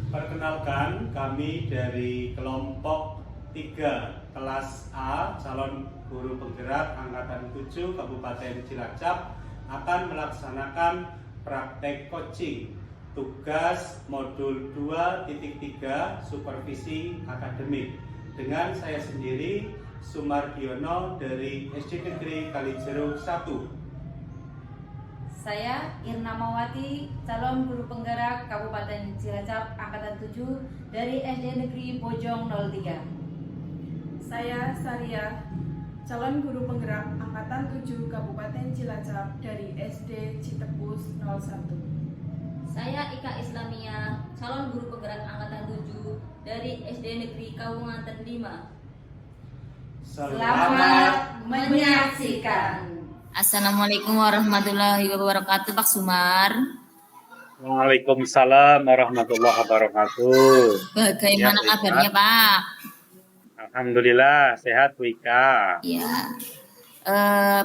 Perkenalkan, kami dari kelompok 3 kelas A calon guru penggerak angkatan 7 Kabupaten Cilacap akan melaksanakan praktek coaching tugas modul 2.3 supervisi akademik dengan saya sendiri Sumardiono dari SD Negeri Kalijeruk 1. Saya Irna Mawati, calon guru penggerak Kabupaten Cilacap Angkatan 7 dari SD Negeri Bojong 03. Saya Saria, calon guru penggerak Angkatan 7 Kabupaten Cilacap dari SD Citepus 01. Saya Ika Islamia, calon guru penggerak Angkatan 7 dari SD Negeri Kawunganten 5. Selamat menyaksikan. Assalamualaikum warahmatullahi wabarakatuh, Pak Sumar. Waalaikumsalam warahmatullahi wabarakatuh. Bagaimana Ya, kabarnya, Pak? Alhamdulillah sehat Bu Ika. Ya,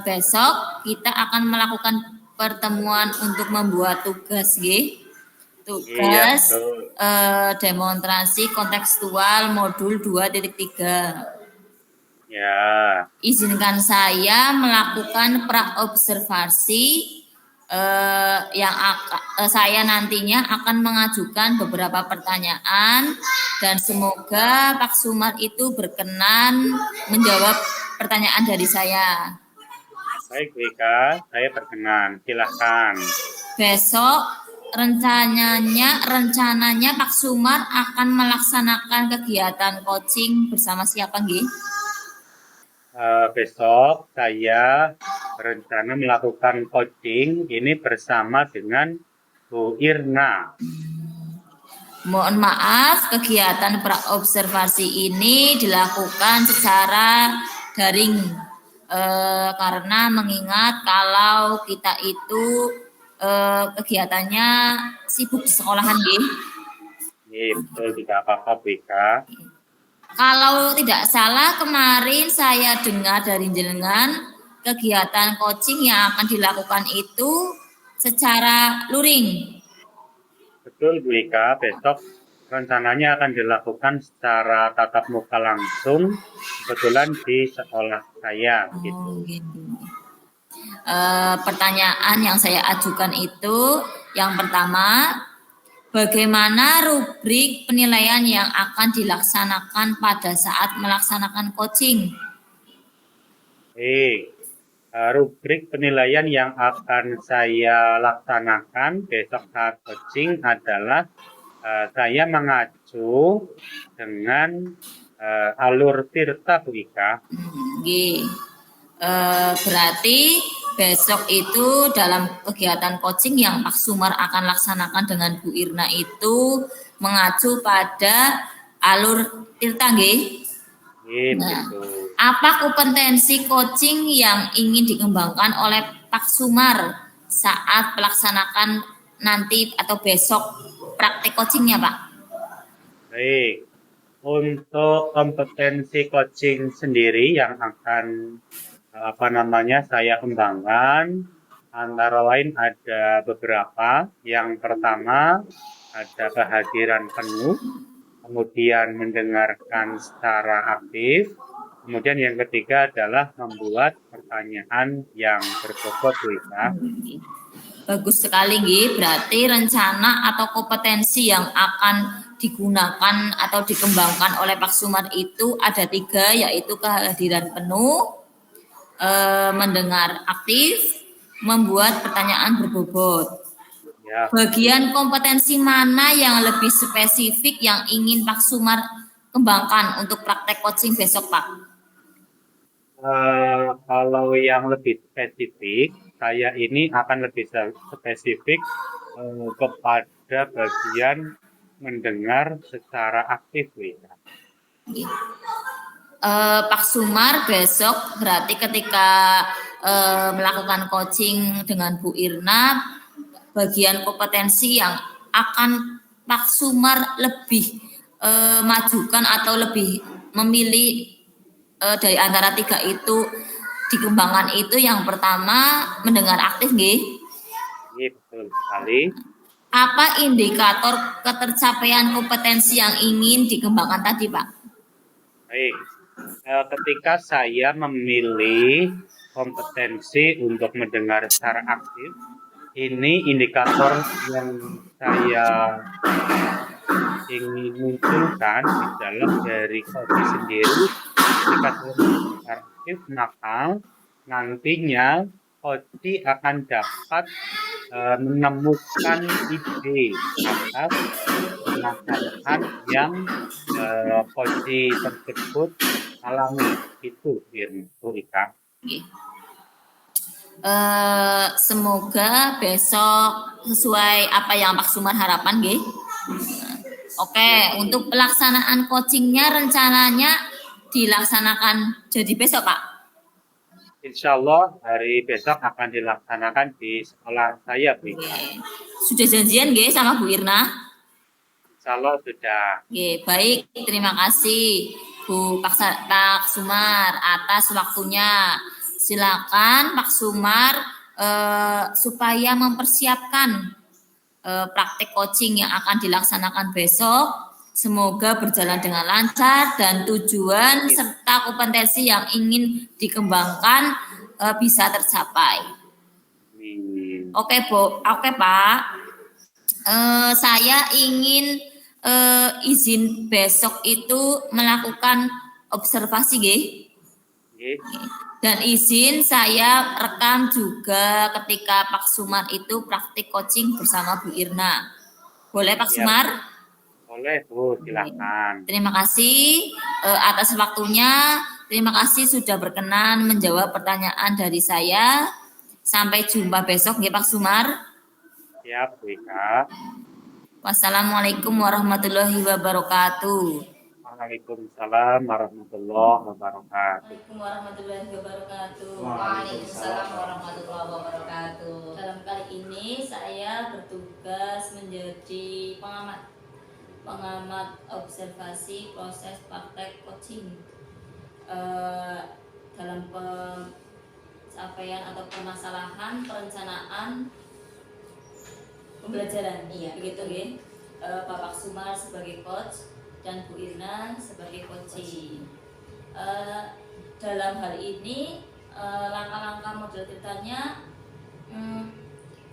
besok kita akan melakukan pertemuan untuk membuat tugas, Iya, tugas betul. demonstrasi kontekstual modul 2.3. Ya, Izinkan saya melakukan praobservasi yang saya nantinya akan mengajukan beberapa pertanyaan dan semoga Pak Sumar itu berkenan menjawab pertanyaan dari saya. baik Bu Ika, saya berkenan. Silahkan. Besok rencananya Pak Sumar akan melaksanakan kegiatan coaching bersama siapa, nggih? Besok saya berencana melakukan coaching ini bersama dengan Bu Irna. Mohon maaf, kegiatan praobservasi ini dilakukan secara daring karena mengingat kalau kita itu kegiatannya sibuk di sekolahan, nggih. Iya, betul, tidak apa-apa Bu Ika. Kalau tidak salah kemarin saya dengar dari jenengan kegiatan coaching yang akan dilakukan itu secara luring. Betul Bu Ika, besok rencananya akan dilakukan secara tatap muka langsung, kebetulan di sekolah saya. Gitu. Gitu. Pertanyaan yang saya ajukan itu yang pertama, bagaimana rubrik penilaian yang akan dilaksanakan pada saat melaksanakan coaching? Rubrik penilaian yang akan saya laksanakan besok saat coaching adalah saya mengacu dengan alur Tirta Bu Ika. Berarti besok itu dalam kegiatan coaching yang Pak Sumar akan laksanakan dengan Bu Irna itu mengacu pada alur Tirta, nggih? Nah, apa kompetensi coaching yang ingin dikembangkan oleh Pak Sumar saat melaksanakan nanti atau besok praktek coachingnya, Pak? Baik, untuk kompetensi coaching sendiri yang akan saya kembangkan antara lain ada beberapa. Yang pertama ada kehadiran penuh, kemudian mendengarkan secara aktif, kemudian yang ketiga adalah membuat pertanyaan yang berbobot Bu Ika. Bagus sekali, nggih. Berarti rencana atau kompetensi yang akan digunakan atau dikembangkan oleh Pak Sumar itu ada 3, yaitu kehadiran penuh, mendengar aktif, membuat pertanyaan berbobot. Ya. Bagian kompetensi mana yang lebih spesifik yang ingin Pak Sumar kembangkan untuk praktek coaching besok, Pak? Kalau yang lebih spesifik, saya ini akan lebih spesifik kepada bagian mendengar secara aktif, Bu. Pak Sumar besok berarti ketika melakukan coaching dengan Bu Irna, bagian kompetensi yang akan Pak Sumar lebih majukan atau lebih memilih dari antara 3 itu dikembangkan itu yang pertama mendengar aktif, nggih? Betul sekali. Apa indikator ketercapaian kompetensi yang ingin dikembangkan tadi, Pak? Baik, ketika saya memilih kompetensi untuk mendengar secara aktif, ini indikator yang saya ingin munculkan di dalam dari koci sendiri. Ketika saya mendengar secara aktif, maka nantinya koci akan dapat menemukan ide atas permasalahan yang koci tersebut alami. Itu Bu Ika. Oke. Semoga besok sesuai apa yang Pak Sumar harapkan, nggih. Oke, untuk pelaksanaan coachingnya rencananya dilaksanakan jadi besok, Pak. Insya Allah hari besok akan dilaksanakan di sekolah saya, Bu Ika. Sudah janjian nggih sama Bu Irna? Insya Allah sudah. Oke, baik. Terima kasih Pak Sumar atas waktunya. Silakan Pak Sumar supaya mempersiapkan praktek coaching yang akan dilaksanakan besok. Semoga berjalan dengan lancar dan tujuan serta kompetensi yang ingin dikembangkan bisa tercapai. Oke, Bu. Oke, Pak. Saya ingin izin besok itu melakukan observasi, nggih. Dan izin saya rekam juga ketika Pak Sumar itu praktik coaching bersama Bu Irna. Boleh Pak Sumar? Boleh Bu, silakan. Terima kasih atas waktunya. Terima kasih sudah berkenan menjawab pertanyaan dari saya. Sampai jumpa besok ya Pak Sumar. Siap Bu Ika. Wassalamualaikum warahmatullahi wabarakatuh. Waalaikumsalam warahmatullahi wabarakatuh. Waalaikumsalam warahmatullahi wabarakatuh. Waalaikumsalam warahmatullahi wabarakatuh. Dalam kali ini saya bertugas menjadi pengamat observasi proses praktek coaching dalam pencapaian atau permasalahan perencanaan pembelajaran. Iya, begitu ya. Bapak Sumar sebagai coach dan Bu Irna sebagai coaching. Dalam hal ini langkah-langkah model ceritanya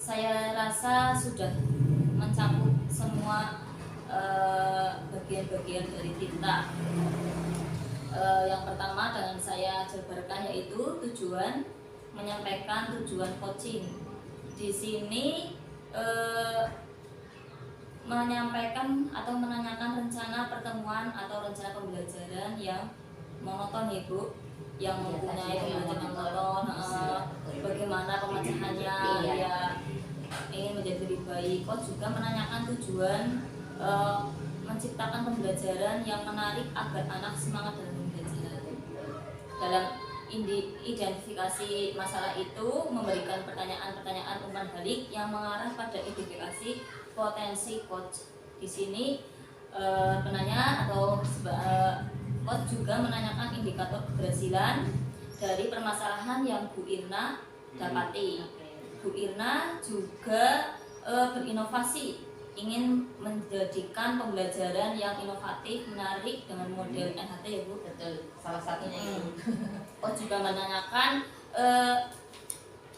saya rasa sudah mencakup semua bagian-bagian dari tinta. Yang pertama dengan saya jabarkan yaitu tujuan, menyampaikan tujuan coaching. Di sini menyampaikan atau menanyakan rencana pertemuan atau rencana pembelajaran yang monoton ya Bu, yang mempunyai pembelajaran monoton, bagaimana pemecahannya, ya ingin menjadi lebih baik. Coach juga menanyakan tujuan menciptakan pembelajaran yang menarik agar anak semangat dalam pembelajaran. Dalam identifikasi masalah itu memberikan pertanyaan-pertanyaan umpan balik yang mengarah pada identifikasi potensi coach. Di sini penanya atau coach juga menanyakan indikator keberhasilan dari permasalahan yang Bu Irna dapati. Bu Irna juga berinovasi, ingin menjadikan pembelajaran yang inovatif, menarik dengan model NHT ya Bu. Betul, salah satunya itu. Coach juga menanyakan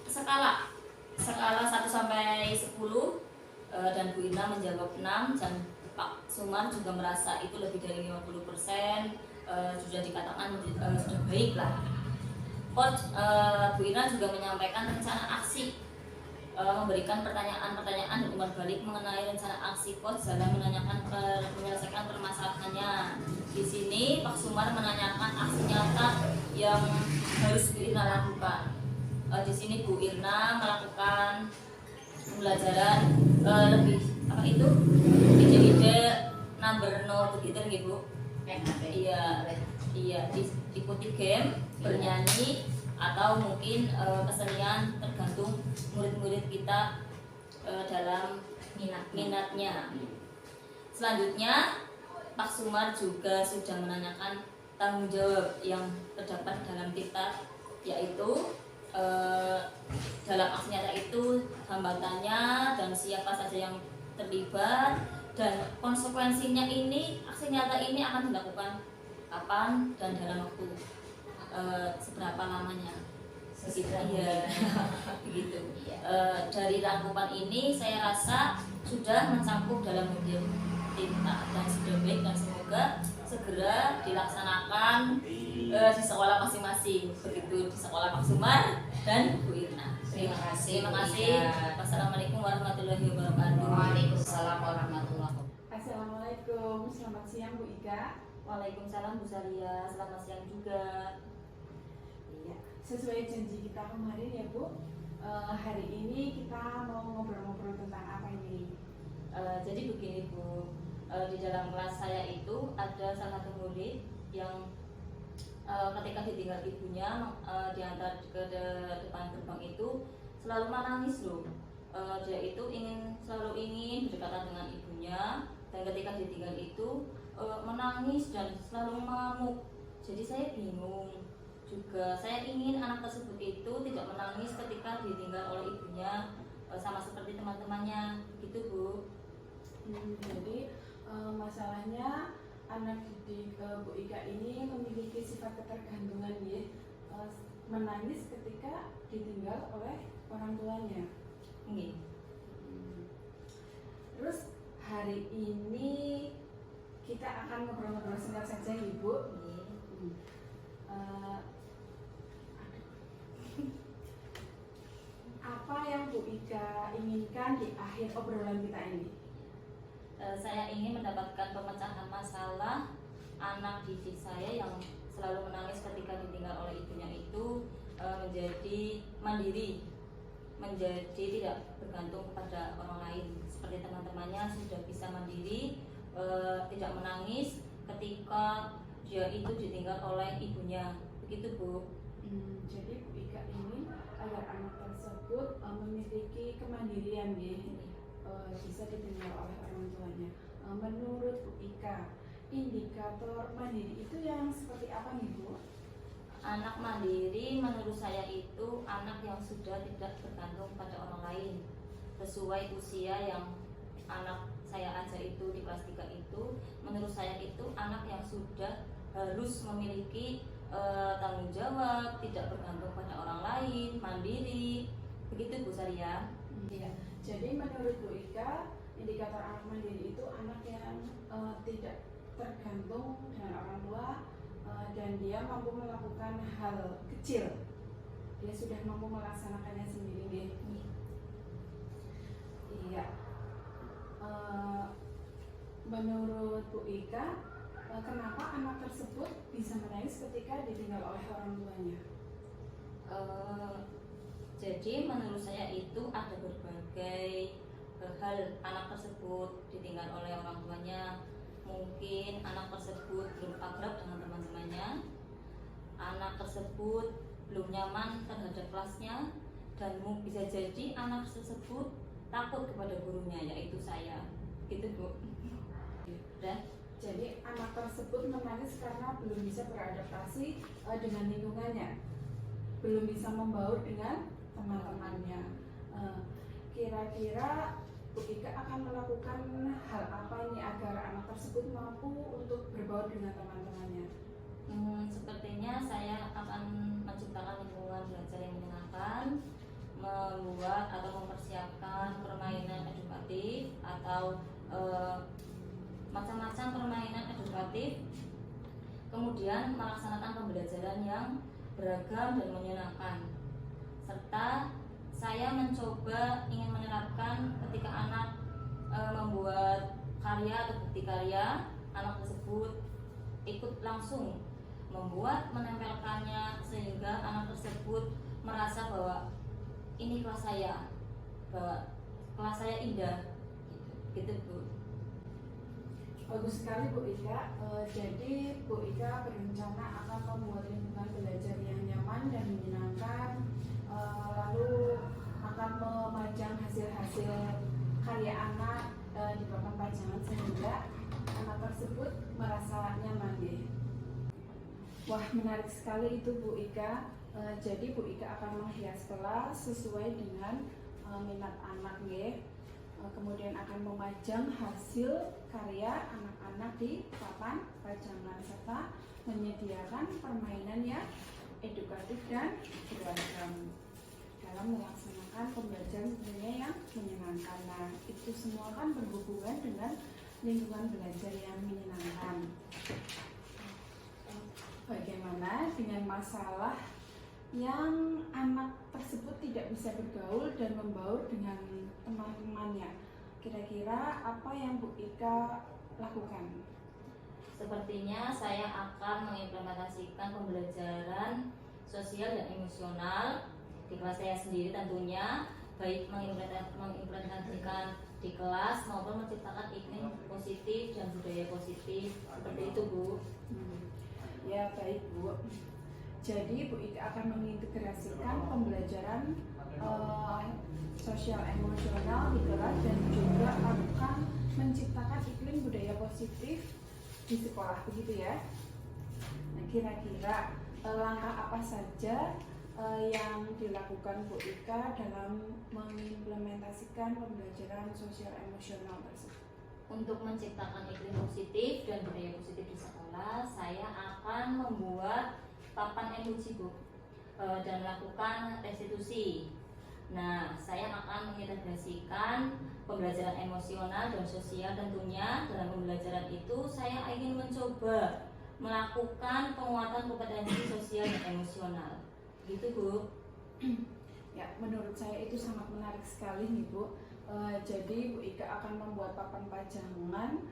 skala 1 sampai 10 dan Bu Irna menjawab 6 dan Pak Sumar juga merasa itu lebih dari 50%, sudah dikatakan sudah baik lah. Coach Bu Irna juga menyampaikan rencana aksi, memberikan pertanyaan-pertanyaan dan umpan balik mengenai rencana aksi coach dalam menyelesaikan permasalahannya. Di sini Pak Sumar menanyakan aksi nyata yang harus Bu Irna lakukan. Di sini Bu Irna melakukan pembelajaran lebih apa itu ide-ide number no begitu gitu. Iya, ikuti game, bernyanyi atau mungkin kesenian tergantung murid-murid kita dalam minatnya. Selanjutnya Pak Sumar juga sudah menanyakan tanggung jawab yang terdapat dalam diktat, yaitu dalam aksi nyata itu hambatannya dan siapa saja yang terlibat, dan konsekuensinya ini, aksi nyata ini akan dilakukan kapan dan dalam waktu seberapa lamanya. Begitu ya. Begitu. Dari rangkuman ini saya rasa sudah mencakup dalam model tinta dan sudah baik, dan semoga segera dilaksanakan di sekolah masing-masing, begitu di sekolah Pak Sumar dan Bu Irna. Terima kasih. Terima kasih. Wassalamualaikum warahmatullahi wabarakatuh. Waalaikumsalam warahmatullahi wabarakatuh. Assalamualaikum, selamat siang Bu Ika. Waalaikumsalam Bu Saria, selamat siang juga. Iya, sesuai janji kita kemarin ya Bu, hari ini kita mau ngobrol-ngobrol tentang apa ini? Jadi begini Bu, di dalam kelas saya itu ada salah satu murid yang ketika ditinggal ibunya diantar ke depan gerbang itu selalu menangis loh. Dia itu selalu ingin berdekatan dengan ibunya, dan ketika ditinggal itu menangis dan selalu mengamuk. Jadi saya bingung juga. Saya ingin anak tersebut itu tidak menangis ketika ditinggal oleh ibunya, sama seperti teman-temannya gitu Bu. Jadi masalahnya anak didik Bu Ika ini memiliki sifat ketergantungan ya, menangis ketika ditinggal oleh orang tuanya. Nggih. Terus hari ini kita akan ngobrol-ngobrol singkat saja Ibu. Apa yang Bu Ika inginkan di akhir obrolan kita ini? Saya ingin mendapatkan pemecahan masalah anak didik saya yang selalu menangis ketika ditinggal oleh ibunya itu menjadi mandiri, menjadi tidak bergantung kepada orang lain. Seperti teman-temannya sudah bisa mandiri, tidak menangis ketika dia itu ditinggal oleh ibunya. Begitu Bu. Jadi Bu Ika ingin agar anak tersebut memiliki kemandirian ya, bisa ditinggal oleh orang tuanya. Menurut Bu Ika, indikator mandiri itu yang seperti apa nih Bu? Anak mandiri menurut saya itu anak yang sudah tidak bergantung pada orang lain, sesuai usia yang anak saya ajar itu di kelas 3 itu. Menurut saya itu anak yang sudah harus memiliki tanggung jawab, tidak bergantung pada orang lain, mandiri. Begitu Bu Saria. Iya. Jadi menurut Bu Ika, indikator anak mandiri itu anak yang tidak tergantung dengan orang tua, dan dia mampu melakukan hal kecil. Dia sudah mampu melaksanakannya sendiri. Iya. Menurut Bu Ika, kenapa anak tersebut bisa menangis ketika ditinggal oleh orang tuanya? Jadi menurut saya itu ada berbagai hal anak tersebut ditinggal oleh orang tuanya. Mungkin anak tersebut belum akrab dengan teman-temannya, anak tersebut belum nyaman terhadap kelasnya, dan bisa jadi anak tersebut takut kepada gurunya, yaitu saya. Gitu Bu. Dan jadi anak tersebut menangis karena belum bisa beradaptasi dengan lingkungannya, belum bisa membaur dengan teman-temannya. Kira-kira Bu Ika akan melakukan hal apa ini agar anak tersebut mampu untuk berbaur dengan teman-temannya? Sepertinya saya akan menciptakan lingkungan belajar yang menyenangkan, membuat atau mempersiapkan permainan edukatif atau macam-macam permainan edukatif, kemudian melaksanakan pembelajaran yang beragam dan menyenangkan, serta saya mencoba ingin menerapkan ketika anak membuat karya atau bukti karya, anak tersebut ikut langsung membuat, menempelkannya, sehingga anak tersebut merasa bahwa ini kelas saya, bahwa kelas saya indah, gitu Bu. Bagus sekali Bu Ika. Jadi Bu Ika berencana akan membuat lingkungan belajar yang nyaman dan menyenangkan, lalu akan memajang hasil-hasil karya anak di papan pajangan sehingga anak tersebut merasa nyaman ya. Wah, menarik sekali itu Bu Ika. Jadi Bu Ika akan menghias kelas sesuai dengan minat anak ya. kemudian akan memajang hasil karya anak-anak di papan pajangan serta menyediakan permainan yang edukatif dan beragam dalam melaksanakan pembelajaran tentunya yang menyenangkan. Nah, itu semua kan berhubungan dengan lingkungan belajar yang menyenangkan. Bagaimana dengan masalah yang anak tersebut tidak bisa bergaul dan membaur dengan teman-temannya? Kira-kira apa yang Bu Ika lakukan? Sepertinya saya akan mengimplementasikan pembelajaran sosial dan emosional di kelas saya sendiri tentunya, baik mengimplementasikan di kelas maupun menciptakan iklim positif dan budaya positif. Seperti itu, Bu. Ya, baik, Bu. Jadi Bu Ika akan mengintegrasikan pembelajaran sosial emosional di kelas dan juga akan menciptakan iklim budaya positif di sekolah, begitu ya. Nah, kira-kira langkah apa saja yang dilakukan Bu Ika dalam mengimplementasikan pembelajaran sosial emosional tersebut? Untuk menciptakan iklim positif dan budaya positif di sekolah, saya akan membuat papan emoji, Bu, dan melakukan restitusi. Nah, saya akan mengintegrasikan pembelajaran emosional dan sosial tentunya. Dalam pembelajaran itu saya ingin mencoba melakukan penguatan kompetensi sosial dan emosional. Gitu, Bu. Ya, menurut saya itu sangat menarik sekali nih, Bu. Jadi Bu Ika akan membuat papan pajangan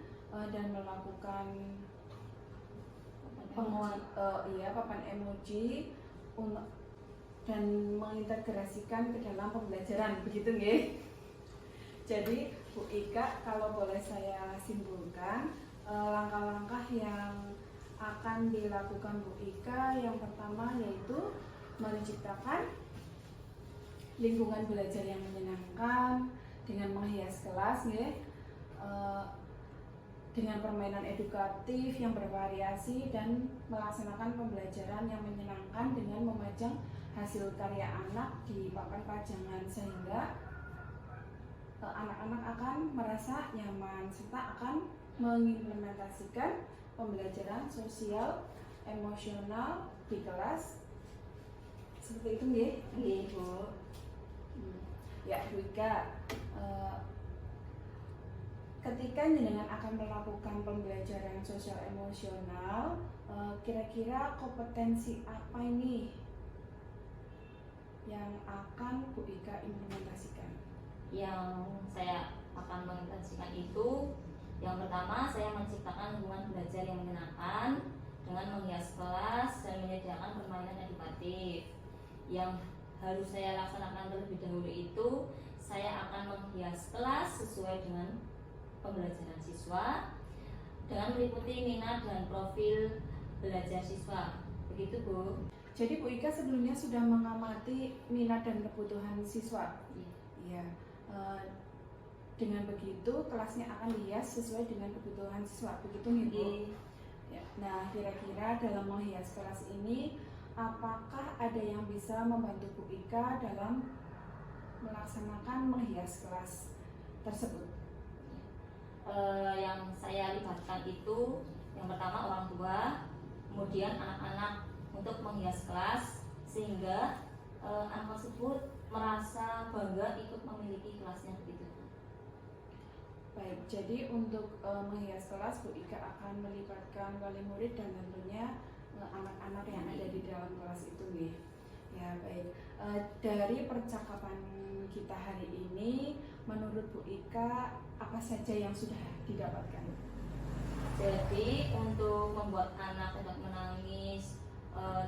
dan melakukan papan emoji dan mengintegrasikan ke dalam pembelajaran, begitu nggih? Jadi Bu Ika, kalau boleh saya simpulkan, langkah-langkah yang akan dilakukan Bu Ika yang pertama yaitu menciptakan lingkungan belajar yang menyenangkan dengan menghias kelas, nggih, dengan permainan edukatif yang bervariasi dan melaksanakan pembelajaran yang menyenangkan dengan memajang hasil karya anak di papan pajangan sehingga anak-anak akan merasa nyaman serta akan mengimplementasikan pembelajaran sosial emosional di kelas. Seperti itu nggih? Nggih, Bu. Ya, Bu Ika, ketika jenengan akan melakukan pembelajaran sosial emosional, kira-kira kompetensi apa ini yang akan Bu Ika implementasikan? Yang saya akan mengimplementasikan itu, yang pertama saya menciptakan lingkungan belajar yang menyenangkan dengan menghias kelas dan menyediakan permainan edukatif. Yang harus saya laksanakan terlebih dahulu itu, saya akan menghias kelas sesuai dengan pembelajaran siswa dengan meliputi minat dan profil belajar siswa. Begitu, Bu. Jadi Bu Ika sebelumnya sudah mengamati minat dan kebutuhan siswa. Iya. Dengan begitu kelasnya akan dihias sesuai dengan kebutuhan siswa. Begitu nih, Bu. Ya. Nah, kira-kira dalam menghias kelas ini apakah ada yang bisa membantu Bu Ika dalam melaksanakan menghias kelas tersebut? Yang saya libatkan itu yang pertama orang tua, kemudian anak-anak untuk menghias kelas sehingga anak tersebut merasa bangga ikut memiliki kelasnya, begitu. Baik, jadi untuk menghias kelas Bu Ika akan melibatkan wali murid dan tentunya anak-anak yang ada di dalam kelas itu nih. Ya, baik. Dari percakapan kita hari ini, menurut Bu Ika apa saja yang sudah didapatkan? Jadi untuk membuat anak tidak menangis,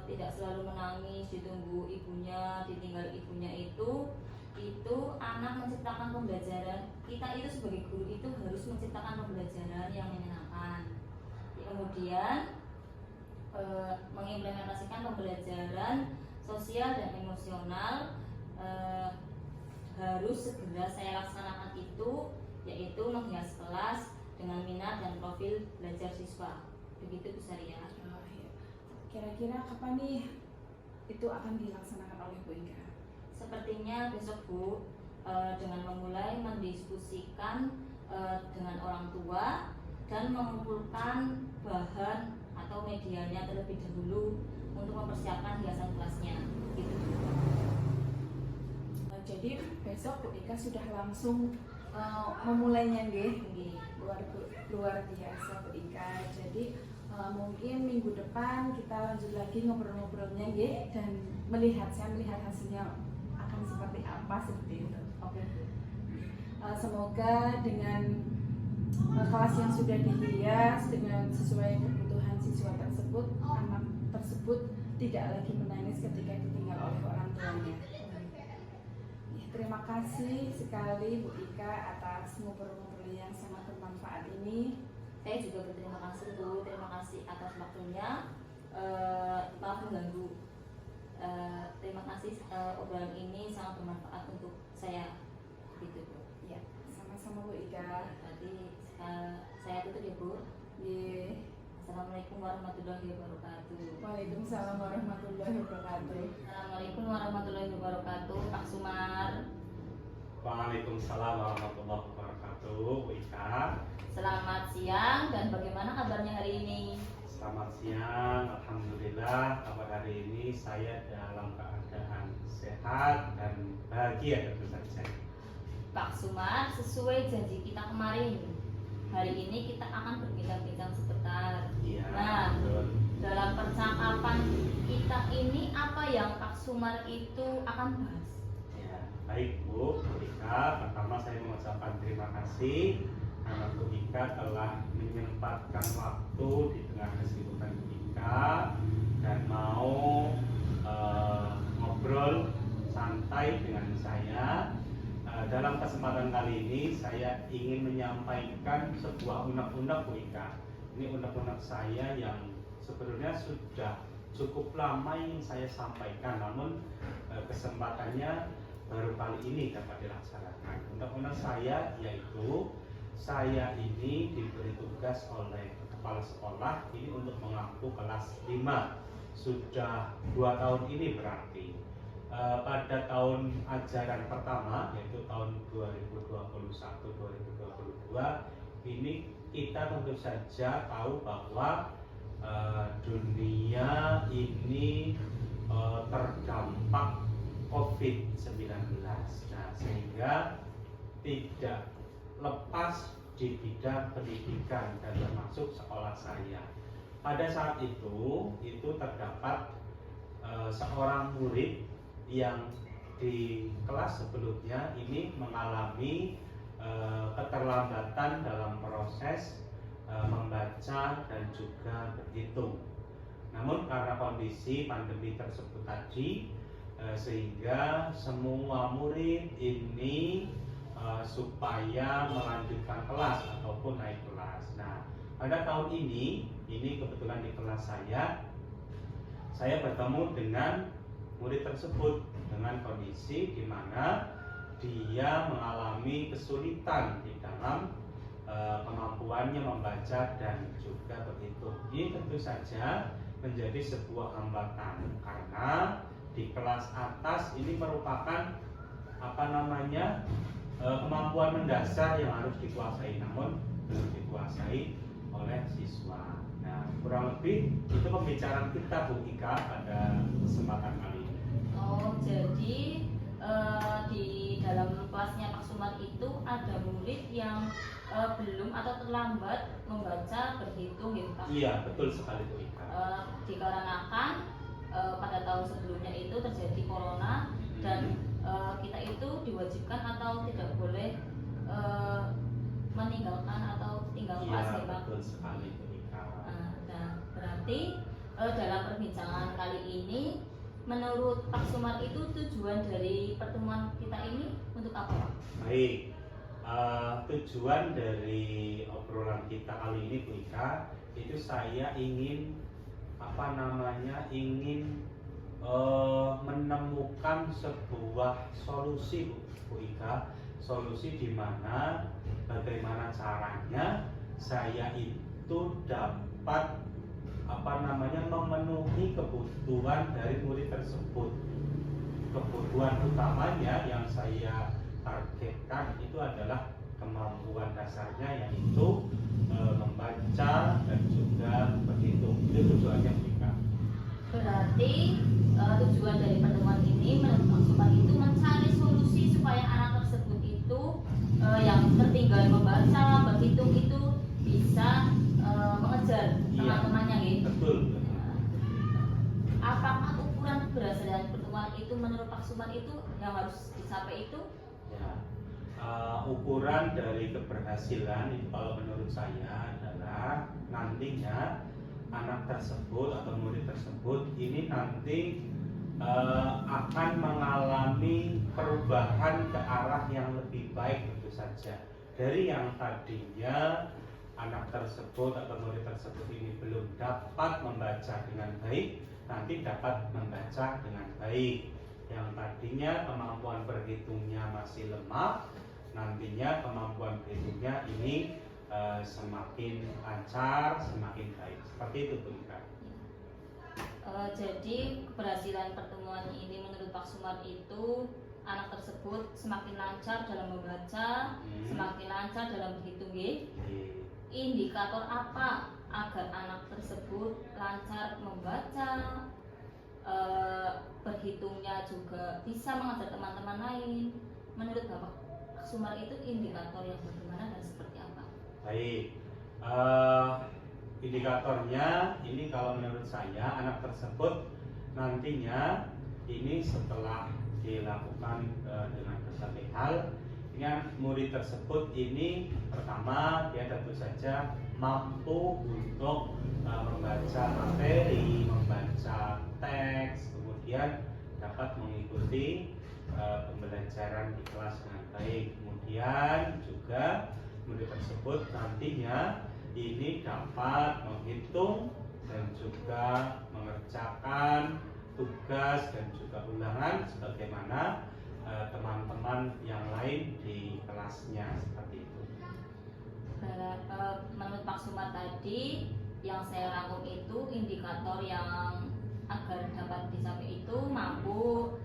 tidak selalu menangis, ditunggu ibunya, ditinggal ibunya itu anak menciptakan pembelajaran. Kita itu sebagai guru itu harus menciptakan pembelajaran yang menyenangkan. Kemudian mengimplementasikan pembelajaran sosial dan emosional harus segera saya laksanakan itu, yaitu menghias kelas dengan minat dan profil belajar siswa. Begitu, Bu Saria. Oh, iya. Kira-kira kapan nih itu akan dilaksanakan oleh Bu Ika? Sepertinya besok, Bu. dengan memulai mendiskusikan dengan orang tua dan mengumpulkan bahan atau medianya terlebih dahulu untuk mempersiapkan hiasan kelasnya. Gitu. Jadi besok Bu Ika sudah langsung memulainya nggih. Oke. Luar biasa Bu Ika. Jadi mungkin minggu depan kita lanjut lagi ngobrol-ngobrolnya nggih, dan saya melihat hasilnya akan seperti apa seperti itu. Oke. Semoga dengan kelas yang sudah dihias dengan sesuai kebutuhan siswa tersebut, anak tersebut tidak lagi menangis ketika ditinggal oleh orang tuanya. Terima kasih sekali Bu Ika atas ngobrol-ngobrol yang sangat bermanfaat ini. Saya juga berterima kasih Bu, terima kasih atas waktunya. Maaf mengganggu. Terima kasih, obrolan ini sangat bermanfaat untuk saya. Gitu Bu. Ya, sama-sama Bu Ika. Berarti saya tutup ya Bu. Ye. Assalamualaikum warahmatullahi wabarakatuh. Waalaikumsalam warahmatullahi wabarakatuh. Assalamualaikum warahmatullahi wabarakatuh. Pak Sumar. Waalaikumsalam warahmatullahi wabarakatuh, Bu Ika. Selamat siang, dan bagaimana kabarnya hari ini? Selamat siang, alhamdulillah kabar hari ini saya dalam keadaan sehat dan bahagia tentu saja. Pak Sumar, sesuai janji kita kemarin, hari ini kita akan berbincang-bincang sebentar. Iya. Nah, betul. dalam percakapan kita ini apa yang Pak Sumar itu akan bahas? Ya, baik Bu Ika. Pertama saya mengucapkan terima kasih karena Bu Ika telah menyempatkan waktu di tengah kesibukan Bu Ika dan mau ngobrol santai dengan saya. Dalam kesempatan kali ini saya ingin menyampaikan sebuah unek-unek Bu Ika. Ini unek-unek saya yang sebenarnya sudah cukup lama ingin saya sampaikan, namun kesempatannya baru kali ini dapat dilaksanakan. Unek-unek saya yaitu saya ini diberi tugas oleh kepala sekolah ini untuk mengaku kelas 5. Sudah 2 tahun ini berarti. Pada tahun ajaran pertama yaitu tahun 2021-2022 ini kita tentu saja tahu bahwa dunia ini terdampak COVID-19. Nah, sehingga tidak lepas di bidang pendidikan dan termasuk sekolah saya. Pada saat itu terdapat seorang murid yang di kelas sebelumnya ini mengalami keterlambatan dalam proses membaca dan juga berhitung. Namun karena kondisi pandemi tersebut tadi, sehingga semua murid ini supaya melanjutkan kelas ataupun naik kelas. Nah, pada tahun ini kebetulan di kelas saya bertemu dengan murid tersebut dengan kondisi di mana dia mengalami kesulitan di dalam kemampuannya membaca dan juga berhitung. Ini tentu saja menjadi sebuah hambatan karena di kelas atas ini merupakan kemampuan mendasar yang harus dikuasai, namun belum dikuasai oleh siswa. Nah, kurang lebih itu pembicaraan kita Bu Ika pada kesempatan kali ini. Oh, jadi di dalam kelasnya Pak Sumar itu ada murid yang belum atau terlambat membaca berhitung gitu Pak? Iya, betul sekali Bu Ika. Dikarenakan pada tahun sebelumnya itu terjadi corona dan kita itu diwajibkan atau tidak boleh meninggalkan atau tinggal kelas ya Pak? Betul sekali Bu Ika. Nah, berarti dalam perbincangan kali ini menurut Pak Sumar itu tujuan dari pertemuan kita ini untuk apa Pak? Baik, tujuan dari obrolan kita kali ini Bu Ika, itu saya ingin menemukan sebuah solusi Bu Ika, solusi di mana bagaimana caranya saya itu dapat memenuhi kebutuhan dari murid tersebut. Kebutuhan utamanya yang saya targetkan itu adalah kemampuan dasarnya, yaitu membaca dan juga berhitung. Itu tujuannya mereka. Berarti tujuan dari pertemuan ini menurut Pak Sumar itu mencari solusi supaya anak tersebut itu yang tertinggal membaca, berhitung itu bisa mengejar teman-temannya gitu. Betul. Apakah ukuran keberhasilan pertemuan itu menurut Pak Sumar itu yang harus dicapai itu? Ya, ukuran dari keberhasilan itu kalau menurut saya adalah nantinya anak tersebut atau murid tersebut ini nanti akan mengalami perubahan ke arah yang lebih baik tentu saja. Dari yang tadinya anak tersebut atau murid tersebut ini belum dapat membaca dengan baik, nanti dapat membaca dengan baik. Yang tadinya kemampuan berhitungnya masih lemah, nantinya kemampuan berhitungnya ini semakin lancar, semakin baik. Seperti itu, Bu Ika. Jadi keberhasilan pertemuan ini menurut Pak Sumar itu anak tersebut semakin lancar dalam membaca, semakin lancar dalam berhitung. Indikator apa agar anak tersebut lancar membaca, berhitungnya juga bisa mengajar teman-teman lain? Menurut Bapak Sumar itu indikator yang bagaimana dan seperti apa? Baik, indikatornya ini kalau menurut saya anak tersebut nantinya ini setelah dilakukan dengan berbagai hal, ini murid tersebut ini pertama dia tentu saja mampu untuk membaca materi, membaca teks, kemudian dapat mengikuti pembelajaran di kelas dengan baik. Kemudian juga murid tersebut nantinya ini dapat menghitung dan juga mengerjakan tugas dan juga ulangan sebagaimana teman-teman yang lain di kelasnya, seperti itu. Menurut Pak Sumar tadi yang saya rangkum itu indikator yang agar dapat dicapai itu mampu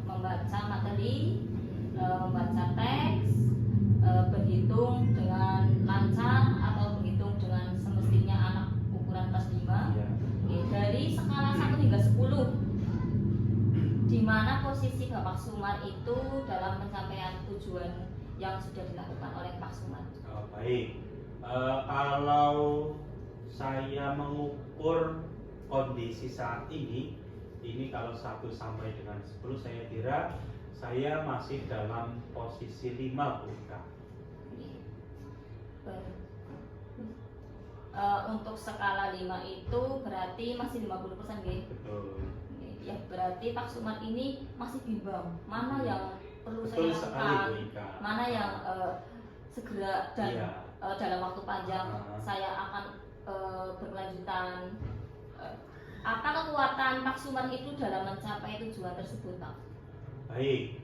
membaca materi, membaca teks, berhitung dengan lancar atau berhitung dengan semestinya anak ukuran kelas 5. Ya. Dari skala 1 hingga 10, di mana posisi Bapak Sumar itu dalam pencapaian tujuan yang sudah dilakukan oleh Pak Sumar? Baik, kalau saya mengukur kondisi saat ini kalau 1 sampai dengan 10 saya kira saya masih dalam posisi 5, Bu Ika. Untuk skala 5 itu berarti masih 50%, nggih? Betul. Ya, berarti Pak Sumar ini masih bimbang mana yang perlu Betul saya sekali, lakukan, Bu Ika. mana yang segera dan Iya. dalam waktu panjang saya akan berkelanjutan. Apa kekuatan Pak Sumar itu dalam mencapai tujuan tersebut, Pak? Baik,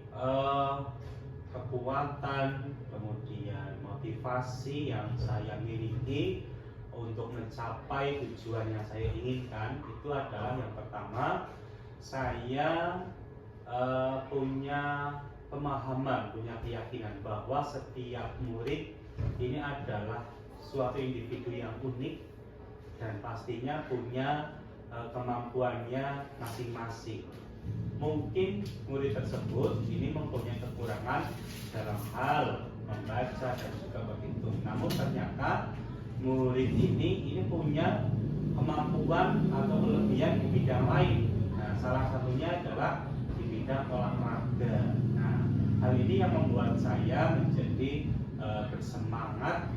kekuatan kemudian motivasi yang saya miliki untuk mencapai tujuan yang saya inginkan itu adalah yang pertama, saya punya pemahaman, punya keyakinan bahwa setiap murid ini adalah suatu individu yang unik dan pastinya punya kemampuannya masing-masing. Mungkin murid tersebut ini mempunyai kekurangan dalam hal membaca dan juga berhitung. Namun ternyata murid ini punya kemampuan atau kelebihan di bidang lain. Nah, salah satunya adalah di bidang olahraga. Nah, hal ini yang membuat saya menjadi bersemangat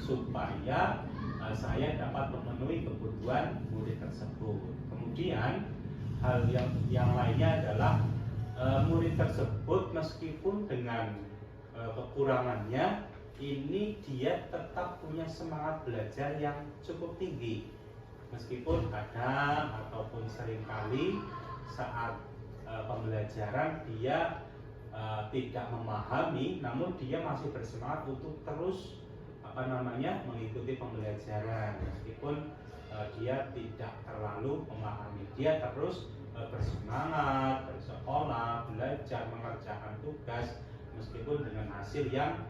supaya saya dapat memenuhi kebutuhan murid tersebut. Kemudian hal yang lainnya adalah murid tersebut meskipun dengan kekurangannya ini dia tetap punya semangat belajar yang cukup tinggi, meskipun kadang ataupun seringkali saat pembelajaran dia tidak memahami, namun dia masih bersemangat untuk terus mengikuti pembelajaran meskipun dia tidak terlalu memahami. Dia terus bersemangat bersekolah, belajar, mengerjakan tugas meskipun dengan hasil yang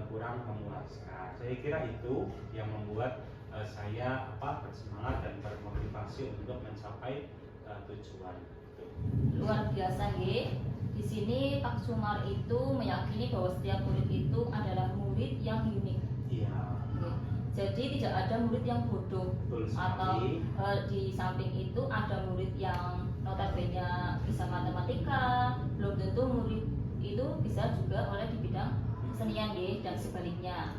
kurang memuaskan. Saya kira itu yang membuat saya bersemangat dan bermotivasi untuk mencapai tujuan. Luar biasa nggih. Di sini Pak Sumar itu meyakini bahwa setiap murid itu adalah murid yang unik. Iya. Nggih. Jadi tidak ada murid yang bodoh. Betul Atau sekali. di samping itu ada murid yang notabene bisa matematika, belum tentu murid itu bisa juga oleh di bidang kesenian nggih, dan sebaliknya.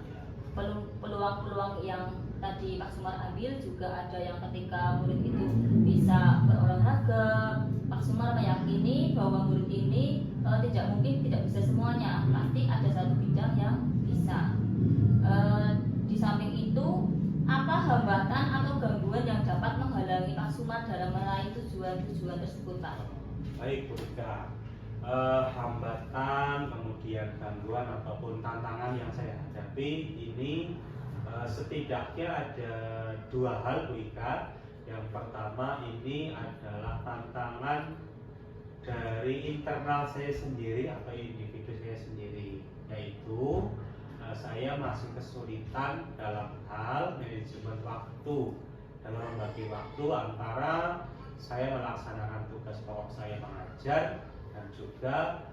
Peluang-peluang yang tadi Pak Sumar ambil juga ada yang ketika murid itu bisa berolahraga. Pak Sumar meyakini bahwa murid ini tidak mungkin tidak bisa semuanya, pasti ada satu bidang yang bisa. Di samping itu, apa hambatan atau gangguan yang dapat menghalangi Pak Sumar dalam meraih tujuan-tujuan tersebut, Pak? Baik, Bu Rika. Hambatan, kemudian gangguan ataupun tantangan yang saya hadapi ini setidaknya ada dua hal, Bu Ika. Yang pertama ini adalah tantangan dari internal saya sendiri atau individu saya sendiri, yaitu saya masih kesulitan dalam hal manajemen waktu, dalam membagi waktu antara saya melaksanakan tugas pokok saya mengajar dan juga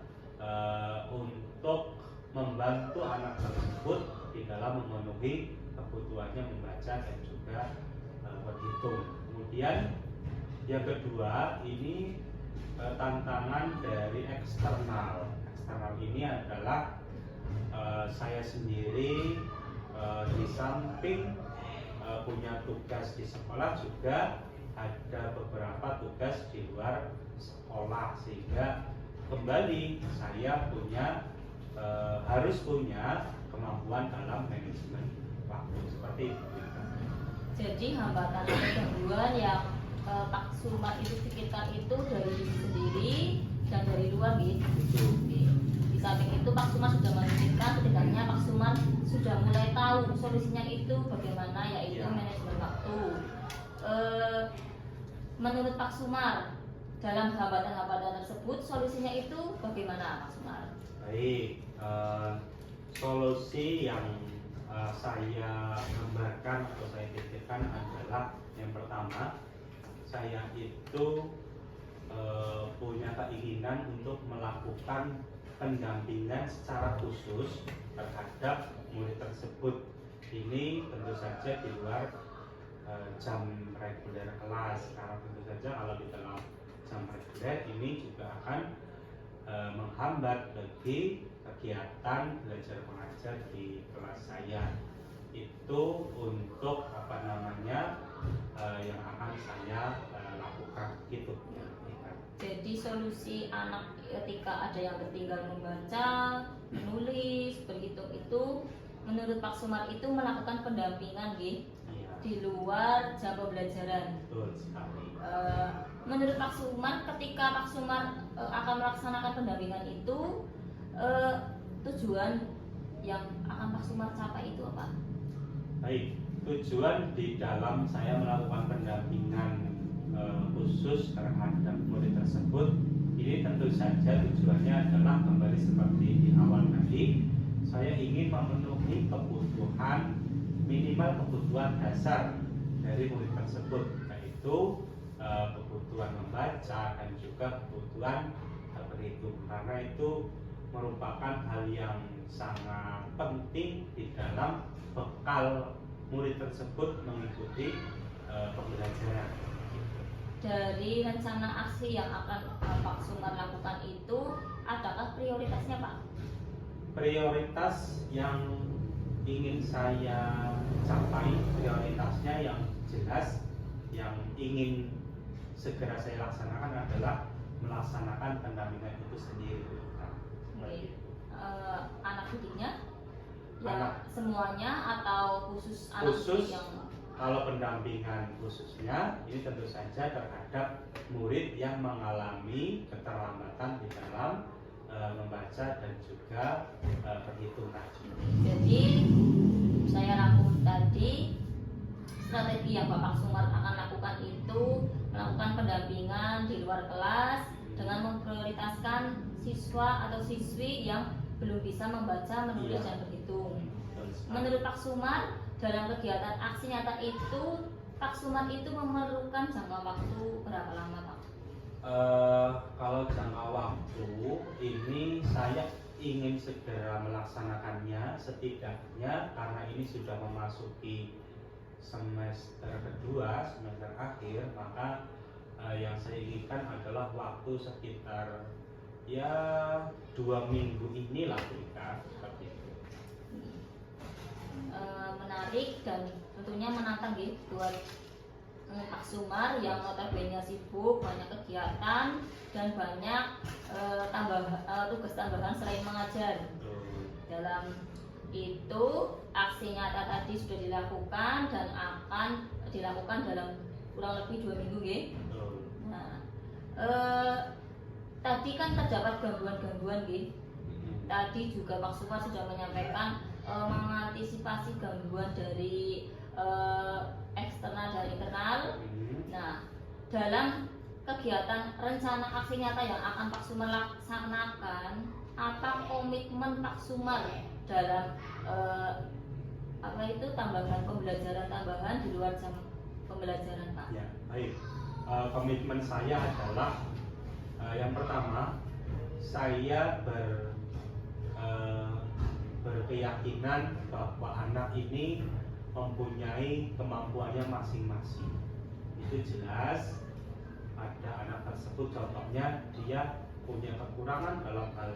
untuk membantu anak tersebut di dalam memenuhi kebutuhannya membaca dan juga berhitung. Kemudian yang kedua ini tantangan dari eksternal. Eksternal ini adalah saya sendiri di samping punya tugas di sekolah juga ada beberapa tugas di luar sekolah, sehingga kembali saya harus punya kemampuan dalam manajemen waktu seperti itu. Jadi hambatan atau gangguan yang Pak Sumar itu pikirkan itu dari diri sendiri dan dari luar gitu. Di samping itu Pak Sumar sudah memikirkan, setidaknya Pak Sumar sudah mulai tahu solusinya itu bagaimana, yaitu manajemen waktu. Menurut Pak Sumar, dalam hambatan-hambatan tersebut solusinya itu bagaimana, Pak Sumar? Baik, solusi yang saya gambarkan atau saya pikirkan adalah yang pertama, saya itu punya keinginan untuk melakukan pendampingan secara khusus terhadap murid tersebut. Ini tentu saja di luar jam reguler kelas, karena tentu saja kalau di dalam jam reguler ini juga akan menghambat bagi kegiatan belajar mengajar di kelas saya. Itu untuk yang akan saya lakukan gitu. Jadi solusi anak ketika ada yang tertinggal membaca, menulis, berhitung itu menurut Pak Sumar itu melakukan pendampingan di luar jam pembelajaran. Betul sekali. Menurut Pak Sumar, ketika Pak Sumar akan melaksanakan pendampingan itu, tujuan yang akan Pak Sumar capai itu apa? Baik, tujuan di dalam saya melakukan pendampingan khusus terhadap murid tersebut ini tentu saja tujuannya adalah kembali seperti di awal tadi, saya ingin memenuhi kebutuhan minimal kebutuhan dasar dari murid tersebut, yaitu kebutuhan membaca dan juga kebutuhan berhitung, karena itu merupakan hal yang sangat penting di dalam bekal murid tersebut mengikuti pembelajaran. Dari rencana aksi yang akan Pak Sumar lakukan itu, adakah prioritasnya, Pak? Prioritas yang ingin saya capai, prioritasnya yang jelas, yang ingin segera saya laksanakan adalah melaksanakan pendampingan itu sendiri. Anak didiknya, semuanya atau khusus anak Khusus, yang kalau pendampingan khususnya ini tentu saja terhadap murid yang mengalami keterlambatan di dalam membaca dan juga berhitung tadi. Jadi saya rangkum tadi, strategi yang Bapak Sumar akan lakukan itu melakukan pendampingan di luar kelas dengan memprioritaskan siswa atau siswi yang belum bisa membaca, menulis, Iya. dan berhitung. Betul sekali. Menurut Pak Sumar, dalam kegiatan aksi nyata itu, Pak Sumar itu memerlukan jangka waktu berapa lama, Pak? Kalau jangka waktu ini saya ingin segera melaksanakannya, setidaknya karena ini sudah memasuki semester kedua, semester akhir, maka yang saya inginkan adalah waktu sekitar ya 2 minggu inilah kita seperti itu. Menarik dan tentunya menantang gitu buat Pak Sumar yang notabene sibuk, banyak kegiatan dan banyak tugas tambahan selain mengajar. Dalam itu aksi nyata tadi sudah dilakukan dan akan dilakukan dalam kurang lebih 2 minggu ya. Nah, tadi kan terdapat gangguan-gangguan ya. Tadi juga Pak Sumar sudah menyampaikan mengantisipasi gangguan dari eksternal dan internal. Nah, dalam kegiatan rencana aksi nyata yang akan Pak Sumar laksanakan, apa komitmen Pak Sumar dalam tambahan pembelajaran tambahan di luar jam pembelajaran, Pak? Ya, baik. Komitmen saya adalah yang pertama, saya berkeyakinan bahwa anak ini mempunyai kemampuannya masing-masing. Itu jelas. Ada anak tersebut contohnya dia punya kekurangan dalam hal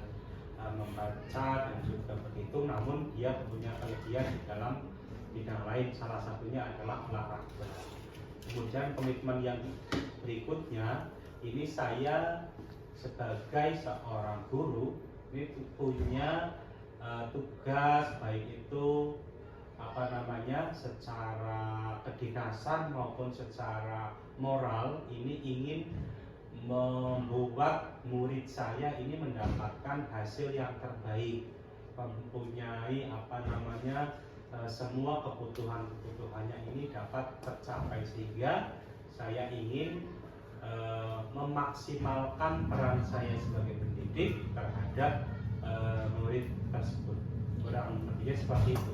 membaca dan juga berhitung, namun dia punya kelebihan di dalam bidang lain, salah satunya adalah olahraga. Kemudian komitmen yang berikutnya, ini saya sebagai seorang guru ini punya tugas, baik itu secara kedinasan maupun secara moral, ini ingin membuat murid saya ini mendapatkan hasil yang terbaik, mempunyai semua kebutuhannya ini dapat tercapai, sehingga saya ingin memaksimalkan peran saya sebagai pendidik terhadap murid tersebut. Kurang lebihnya seperti itu.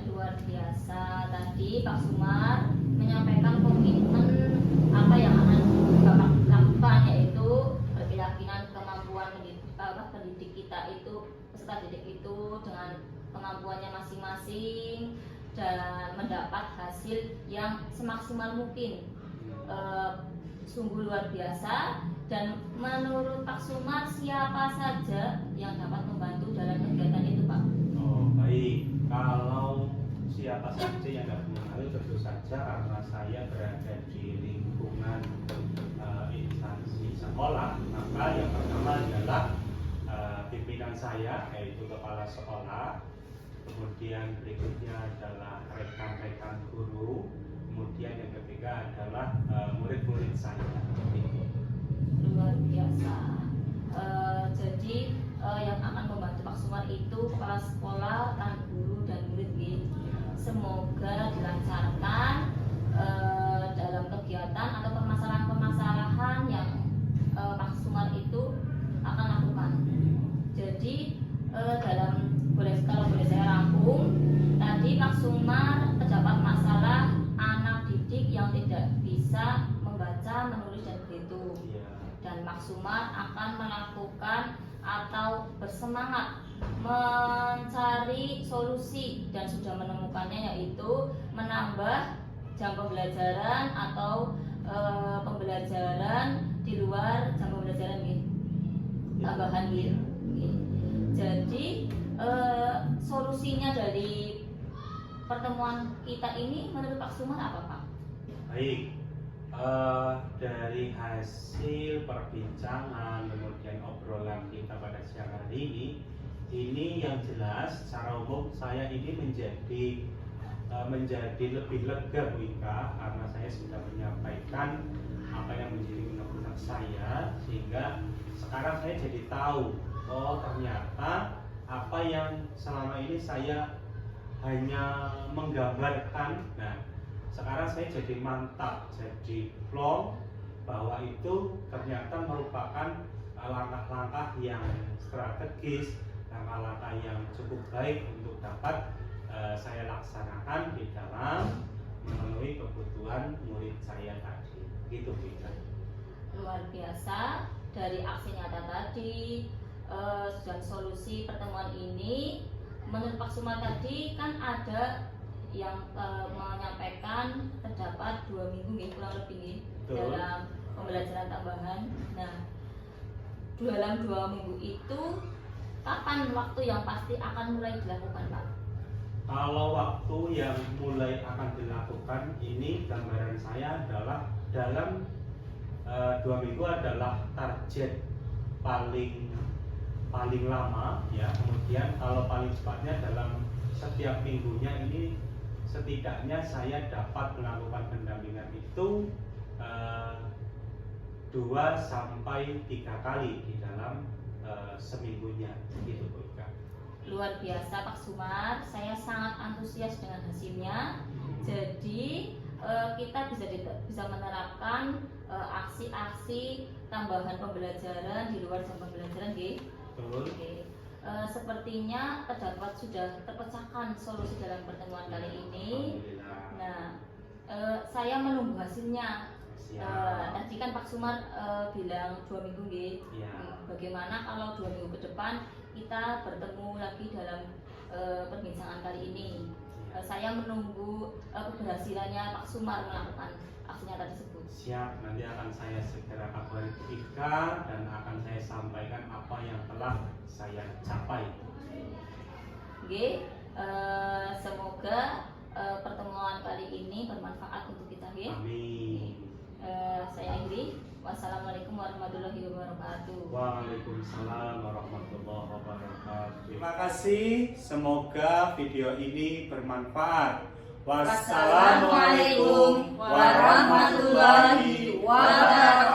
Luar biasa. Tadi Pak Sumar menyampaikan komitmen apa yang akan Bapak lakukan, yaitu berkeyakinan kemampuan pendidik kita itu, peserta didik itu dengan kemampuannya masing-masing dan mendapat hasil yang semaksimal mungkin. Sungguh luar biasa. Dan menurut Pak Sumar, siapa saja yang dapat membantu dalam kegiatan itu, Pak? Oh, baik. Kalau siapa saja yang dapat membantu, tentu saja karena saya berada di lingkungan instansi sekolah, maka yang pertama adalah pimpinan saya, yaitu kepala sekolah. Kemudian berikutnya adalah rekan-rekan guru. Kemudian yang ketiga adalah murid-murid saya. Luar biasa. Jadi yang akan membantu Pak Sumar itu kepala sekolah, rekan guru, dan murid. Semoga dilancarkan dalam kegiatan atau permasalahan-permasalahan yang Pak Sumar itu akan lakukan. Jadi kalau boleh saya rangkum, tadi Pak Sumar terdapat masalah anak didik yang tidak bisa membaca, menulis, dan berhitung. Dan Pak Sumar akan melakukan atau bersemangat mencari solusi dan sudah menemukannya, yaitu menambah jam pembelajaran atau pembelajaran di luar jam pembelajaran tambahan gitu. Jadi solusinya dari pertemuan kita ini menurut Pak Sumar apa, Pak? Baik, dari hasil perbincangan kemudian obrolan kita pada siang hari ini yang jelas secara umum saya ini menjadi lebih lega, Bu Ika, karena saya sudah menyampaikan apa yang menjadi unek-unek saya, sehingga sekarang saya jadi tahu, oh ternyata apa yang selama ini saya hanya menggambarkan. Nah, sekarang saya jadi mantap, jadi plong bahwa itu ternyata merupakan langkah-langkah yang strategis, langkah-langkah yang cukup baik untuk dapat saya laksanakan di dalam memenuhi kebutuhan murid saya tadi. Gitu Bika. Luar biasa, dari aksi nyata tadi dan solusi pertemuan ini, menurut Pak Sumar tadi kan ada yang menyampaikan terdapat 2 minggu nih, kurang lebih nih, dalam pembelajaran tambahan. Nah, dalam 2 minggu itu kapan waktu yang pasti akan mulai dilakukan, Pak? Kalau waktu yang mulai akan dilakukan ini, gambaran saya adalah dalam 2 minggu adalah target paling lama ya. Kemudian kalau paling cepatnya dalam setiap minggunya ini setidaknya saya dapat melakukan pendampingan itu 2 sampai 3 kali di dalam seminggunya, gitu Bu Ika. Luar biasa Pak Sumar, saya sangat antusias dengan hasilnya. Jadi kita bisa menerapkan aksi-aksi tambahan pembelajaran di luar jam pembelajaran, nggih. Betul. Oke. Sepertinya terdapat sudah terpecahkan solusi dalam pertemuan kali ini. Nah, saya menunggu hasilnya. Tadi kan Pak Sumar bilang 2 minggu, nggih. Ya. Bagaimana kalau 2 minggu ke depan kita bertemu lagi dalam perbincangan kali ini? Saya menunggu keberhasilannya Pak Sumar melakukan aksi nyata tersebut. Siap, nanti akan saya segera kabari Ika dan akan saya sampaikan apa yang telah saya capai. Oke, semoga pertemuan kali ini bermanfaat untuk kita, nggih. Amin. Saya akhiri. Wassalamualaikum warahmatullahi wabarakatuh. Waalaikumsalam warahmatullahi wabarakatuh. Terima kasih, semoga video ini bermanfaat. Wassalamualaikum warahmatullahi wabarakatuh.